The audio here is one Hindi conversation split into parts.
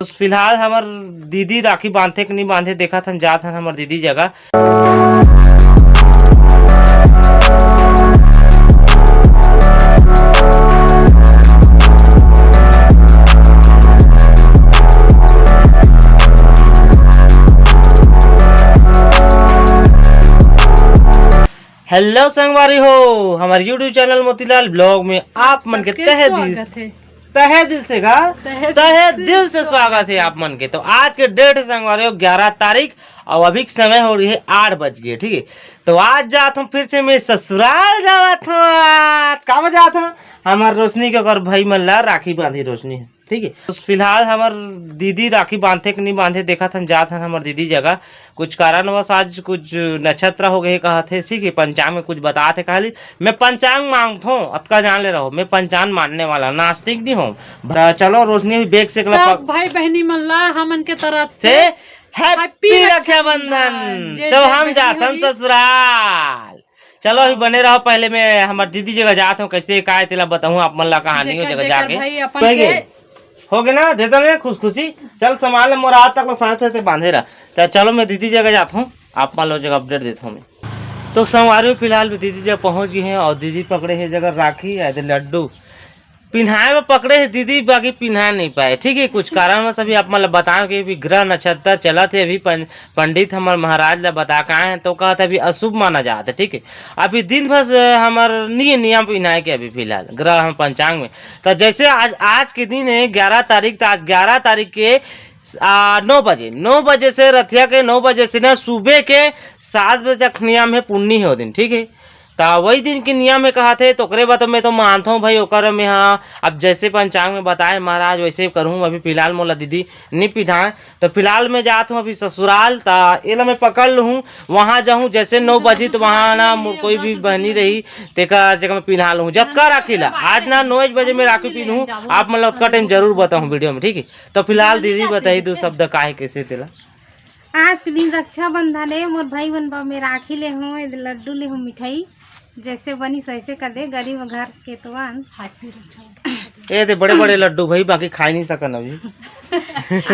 तो फिलहाल हमार दीदी राखी बांधे कि नहीं बांधे देखा था जात हन हमार दीदी जगह। हेलो संगवारी हो, हमारे यूट्यूब चैनल मोतीलाल ब्लॉग में आप मन के तहे दिल से स्वागत है आप मन के। तो आज के डेट संगवारी हो 11 तारीख और अभी समय हो रही है 8 बज गए। ठीक है, तो आज जाता हूँ फिर से मैं ससुराल जावत हूँ। आज का जाता हूँ हमार रोशनी के भाई मल्ला राखी बांधी रोशनी है। ठीक है, तो फिलहाल हमार दीदी राखी बांधे कि नहीं बांधे देखा था जात हन हमार दीदी जगह। कुछ कारणवश आज कुछ नक्षत्र हो गए कहा थे। ठीक है, पंचांग में कुछ बता थे खाली मैं पंचांग मांगता हूँ अतका जान ले रहा हूँ। मैं पंचांग मानने वाला नास्तिक नहीं हूँ। चलो रोशनी भी बेग से भाई बहनी मल्ला हमन के तरफ से हैप्पी रक्षाबंधन। तो हम जाते हैं ससुराल। चलो अभी बने रहो। पहले मैं हमारे दीदी जगह जाता हूँ कैसे का तेला बताऊँ आप मन ला कहानी हो जगह जाके हो गए ना देता नहीं खुश खुशी। चल संभाल मोर आज तक साथ बांधे रहा। तो चलो मैं दीदी जगह जाता हूँ आप मान लो जगह अपडेट देता हूँ मैं। तो संवारी फिलहाल दीदी जगह पहुँच गए हैं और दीदी पकड़े है जगह राखी आए लड्डू पिन्हाए में पकड़े है दीदी बाकी पिन्हा नहीं पाए। ठीक है, कुछ कारण में सभी आप मतलब बताओ कि अभी ग्रह नक्षत्र चला थे। अभी पंडित हमारे महाराज ला बता का है तो कहा था अभी अशुभ माना जाता है। ठीक है, अभी दिन भर हमारे नियम पिन्हाए के अभी फिलहाल ग्रह हम पंचांग में। तो जैसे आज के दिन है 11 तारीख। तो आज 11 तारीख के 9 बजे से रथिया के 9 बजे से ना सुबह के 7 बजे तक नियम है पुण्य है दिन। ठीक है, तो वही दिन के नियम में कहा थे तो ओकरे बात मैं तो मानता हूँ भाई ओकर में। हाँ, अब जैसे पंचांग में बताए महाराज वैसे करूँ। अभी फिलहाल मोला दीदी नहीं पिधाए तो फिलहाल मैं जाता हूँ अभी ससुराल। तो ये मैं पकड़ लूँ वहाँ जाऊँ जैसे 9 बजे तो वहाँ ना कोई भी बहनी रही तेका जगह में पिन्हा लूँ जब का राखी ला। आज ना 9 बजे मैं राखी पिन्हूँ आप मतलब उसका टाइम जरूर बताऊँ वीडियो में। ठीक है, तो फिलहाल दीदी बताइए 2 शब्द का है कैसे तेला। आज के दिन रक्षाबंधन है मोर भाई बहन में राखी ले हूँ लड्डू ले हूँ मिठाई जैसे बनी सैसे कर दे गरीब घर के तो ये थे बड़े बड़े लड्डू भाई बाकी खा नहीं सकन अभी।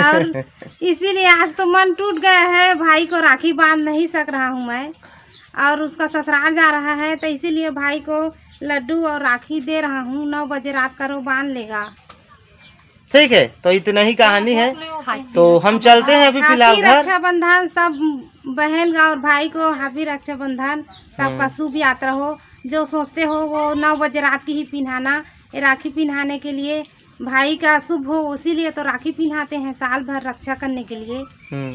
और इसीलिए आज तो मन टूट गया है। भाई को राखी बांध नहीं सक रहा हूँ मैं और उसका ससुराल जा रहा है तो इसीलिए भाई को लड्डू और राखी दे रहा हूँ। 9 बजे रात का वो बांध लेगा। ठीक है, तो इतना ही कहानी है तो हम चलते हैं अभी फिलहाल घर। रक्षाबंधन सब बहन और भाई को हैप्पी रक्षाबंधन। सबका शुभ यात्रा हो। जो सोचते हो वो 9 बजे रात की ही पिन्हाना। राखी पिन्हाने के लिए भाई का शुभ हो इसीलिए तो राखी पिन्हाते हैं साल भर रक्षा करने के लिए।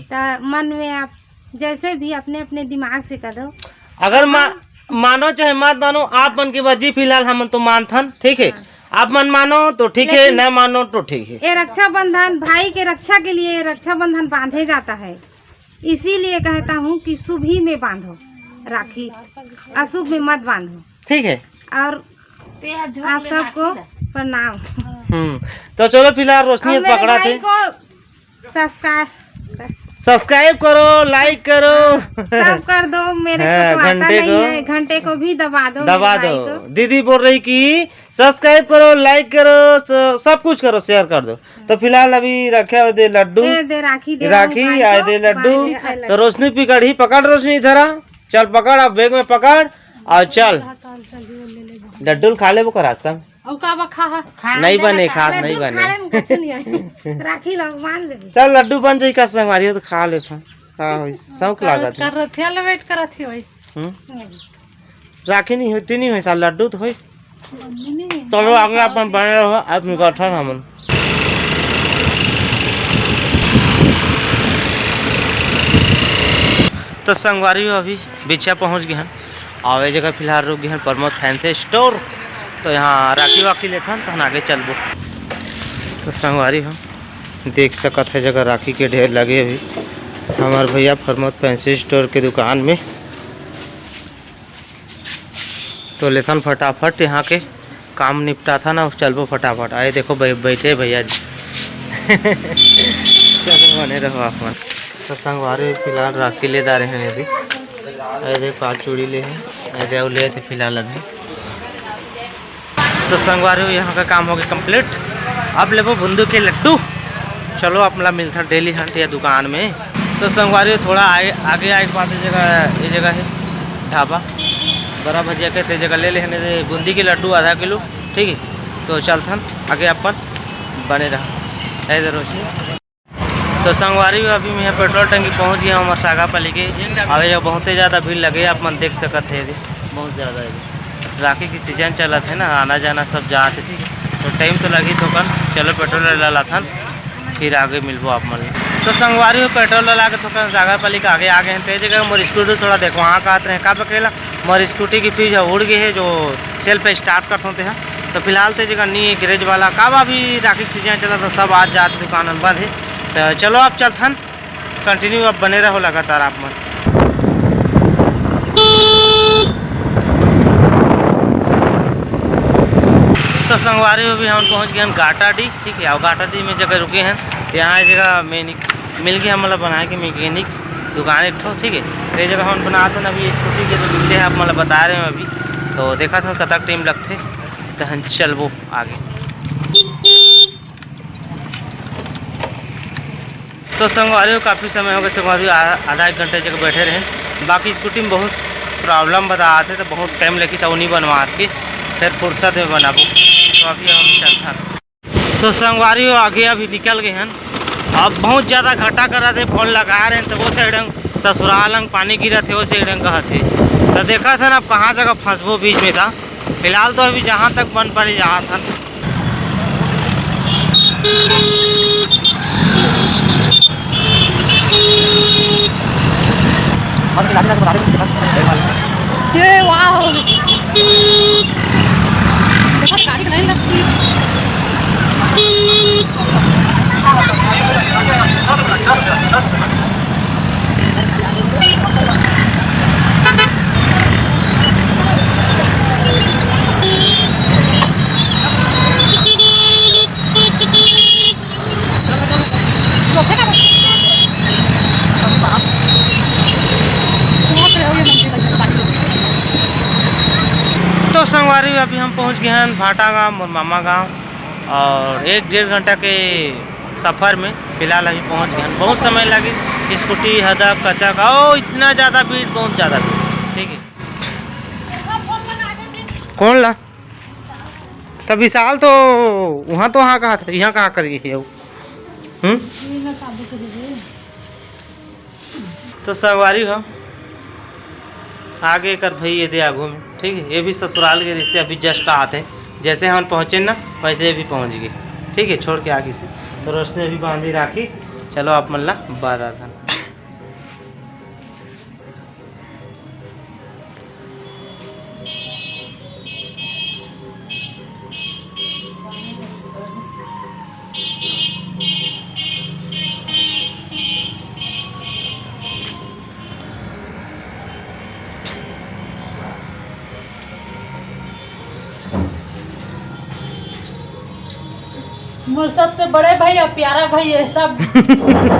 तो मन में आप जैसे भी अपने अपने दिमाग से कर दो। अगर मानो चाहे मत मानो आप मन की मर्जी। फिलहाल हम तो मानथन। ठीक है, आप मन मानो तो ठीक है न मानो तो ठीक है। ये रक्षाबंधन भाई के रक्षा के लिए रक्षाबंधन बांधे जाता है। इसीलिए कहता हूँ कि शुभ ही में बांधो राखी अशुभ में मत बांधो। ठीक है, और आप सबको प्रणाम। तो चलो फिलहाल रोशनी पकड़ा थे सब्सक्राइब करो लाइक करो सब कर दो। मेरे घंटे को भी दबा दो। दीदी बोल रही कि सब्सक्राइब करो लाइक करो सब कुछ करो शेयर कर दो। तो फिलहाल अभी रखे दे लड्डू राखी आए दे लड्डू। तो रोशनी पिकड़ पकड़ रोशनी इधर चल पकड़ अब बैग में पकड़ और चल लड्डू खा ले वो करा नहीं बने खास नहीं बने राखी मान ले चल लड्डू बन जाए का संगवारी तो खा ले शौक लागत राखी नहीं होती नहीं हो साल लड्डू तो हो। चलो अगला अपन बने रहो आप गठन हमन। तो संगवारी अभी बिछा पहुंच गए हैं और ये जगह फिलहाल रुक गए हैं प्रमोद फैंसी स्टोर। तो यहाँ राखी वाखी लेथन तो हम आगे चलबो। तो संगवारी हम देख सकत है जगह राखी के ढेर लगे अभी हमारे भैया प्रमोद फैंसी स्टोर के दुकान में। तो लेथन फटाफट यहाँ के काम निपटा था ना चलबो फटाफट। आए देखो बैठे भैया जी चलो बने रहो आप। तो संगवारी फिलहाल राखी ले जा रहे हैं अभी। अरे 5 चूड़ी ले हैं ले थे फिलहाल अभी। तो संगवारी यहाँ का काम हो गया कंप्लीट। अब लेबो बुंदू के लड्डू चलो अपना मिलता डेली हंट या दुकान में। तो संगवारी थोड़ा आगे आए के बाद ये जगह है ढाबा बड़ा भजिया के जगह ले लेने बूंदी के लड्डू आधा किलो, ठीक है। तो चलथन आगे अपन बने रहा है जरूर से। तो संगवारी अभी मैं पेट्रोल टंकी पहुंच गया हूँ सागा पाली के। अभी जब बहुत ही ज़्यादा भीड़ लगे आप मन देख सकते हैं, बहुत ज़्यादा है। राखी की सीजन चलत है ना, आना जाना सब जाते, ठीक है। तो टाइम तो लगी तो कन चलो पेट्रोल ला थन फिर आगे मिलबो आप मन। तो संगवारी में पेट्रोल ला के थोड़ा सागा पाली के आगे आ गए हैं। तो जगह मोर स्कूटी थोड़ा देखो वहाँ का आते हैं का पकेला मोर स्कूटी की फीस उड़ गई है जो सेल्फ स्टार्ट कर होते हैं। तो फिलहाल तो जगह नहीं है गैरेज वाला का अभी राखी की सीजन चला तो सब आज जाते दुकान बंद है। तो चलो आप चलथन कंटिन्यू अब बने रहो लगातार आप मन। तो संगवारी में भी हम पहुंच गए हैं घाटाडी, ठीक है। और घाटाडी में जगह रुके हैं, यहाँ जगह मिल गया मतलब बनाए के मैकेनिक दुकान एक ठो, ठीक है। तो ये जगह हम बनाते हैं अभी स्कूटी के जो मिलते हैं आप मतलब बता रहे हैं अभी। तो देखा था कतक टाइम लगते तो हम चलबो आगे। तो संगवारी काफ़ी समय हो गया, संगवारी आधा एक घंटे जगह बैठे रहे। बाकी स्कूटी में बहुत प्रॉब्लम बताते तो बहुत टाइम लगी था उन्हीं बनवा के फिर फुर्सत में बनाबो। तो अभी हम चलता तो संगवारी आगे अभी निकल गए हैं। अब बहुत ज़्यादा घटा करा थे, फोन लगा रहे हैं तो वो साइड ससुराल पानी गिरा थे वो साइड कहा थे। तो देखा था ना अब कहाँ जगह फंसबो बीच में था। फिलहाल तो अभी जहाँ तक बन पारी जहाँ था। ये वाह देखो गाड़ी नहीं लगती। तो संगवारी अभी हम पहुंच गए हैं भाटा गांव मोर मामा गांव और 1-1.5 घंटा के सफ़र में फिलहाल अभी पहुंच गए हैं। बहुत समय लगी स्कूटी हदफ कच्चा का ओ इतना ज़्यादा भीड़, बहुत ज़्यादा भीड़, ठीक है। कौन ला तब विशाल तो वहाँ तो वहाँ कहा था, यहाँ कहाँ कर गई है। तो संगवारी हो आगे कर भाई ये दे आगू में, ठीक है। ये भी ससुराल के रिश्ते अभी जस्ट आते हैं, जैसे हम पहुँचे ना वैसे ये भी पहुँच गए, ठीक है। छोड़ के आगे से तो रोशनी अभी बांधी राखी। चलो आप मल्ला बाद आता मोर सबसे बड़े भाई और प्यारा भाई है, सब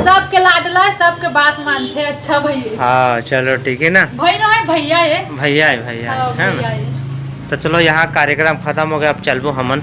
सबके लाडला है, सबके बात मानते हैं, अच्छा भाई है। हाँ चलो ठीक है ना, भाई ना है भैया है, भैया है, भैया है ना। तो चलो यहाँ कार्यक्रम खत्म हो गया, अब चलबो हमन